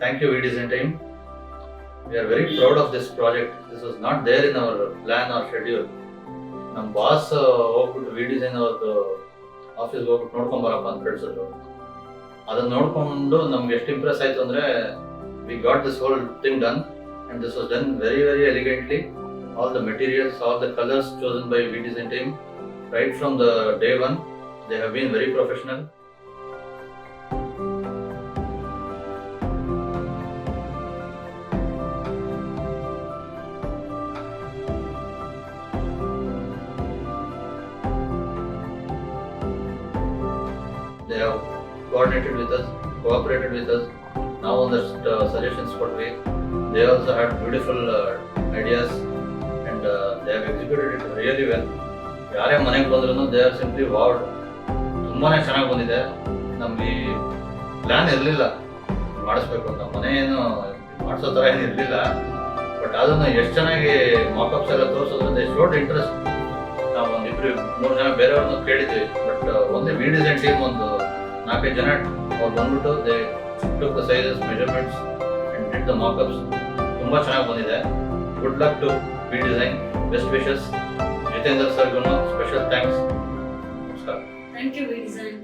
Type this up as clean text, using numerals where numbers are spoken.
Thank you, V-Design team. We are very proud of this project. This was not there in our plan or schedule. ನಮ್ಮ boss ಹೋಗ್ಬಿಟ್ಟು V-Design ಅವ್ರದ್ದು ಆಫೀಸ್ಗೆ ಹೋಗ್ಬಿಟ್ಟು ನೋಡ್ಕೊಂಬರಪ್ಪ ಅಂತ ಕಳಿಸಿದ್ರು. ಅದನ್ನ ನೋಡ್ಕೊಂಡು ನಮ್ಗೆ ಎಷ್ಟು ಇಂಪ್ರೆಸ್ ಆಯ್ತು ಅಂದ್ರೆ we got this whole thing done, and this was done very very elegantly. All the materials, all the colors chosen by V-Design team, right from the day one, they have been very professional. They have coordinated with us, cooperated with us. Now ಒಂದಷ್ಟು suggestions ಕೊಟ್ವಿ. They also had beautiful ideas, and they have executed it really well. ಯಾರೇ ಮನೆಗೆ ಬಂದ್ರು they are simply wowed. ತುಂಬಾನೇ ಚೆನ್ನಾಗಿ ಬಂದಿದೆ. ನಮ್ಗೆ plan ಇರಲಿಲ್ಲ ಮಾಡಿಸ್ಬೇಕು ಅಂತ, ಮನೆ ಏನು ಮಾಡಿಸೋ ಥರ ಏನು ಇರಲಿಲ್ಲ. ಬಟ್ ಅದನ್ನು ಎಷ್ಟು ಚೆನ್ನಾಗಿ ಮಾಕಪ್ಸ್ ಎಲ್ಲ ತೋರಿಸೋದ್ರಿಂದ ಎಷ್ಟೊಂದು ಇಂಟ್ರೆಸ್ಟ್. ನಾವು ಒಂದಿಬ್ರು 3 ಜನ ಬೇರೆಯವ್ರನ್ನ ಕೇಳಿದ್ವಿ, ಬಟ್ ಒಂದೇ V-Design ಟೀಮ್ ಒಂದು 4-5 ಜನ ಅವ್ರು ಬಂದ್ಬಿಟ್ಟು they took the sizes, measurements and did the mock-ups. ತುಂಬಾ ಚೆನ್ನಾಗಿ ಬಂದಿದೆ. Good luck to V-Design. Best wishes. Jitendra ಸರ್ಗೂ ಸ್ಪೆಷಲ್ ಥ್ಯಾಂಕ್ಸ್. ನಮಸ್ಕಾರ. Thank you, V-Design.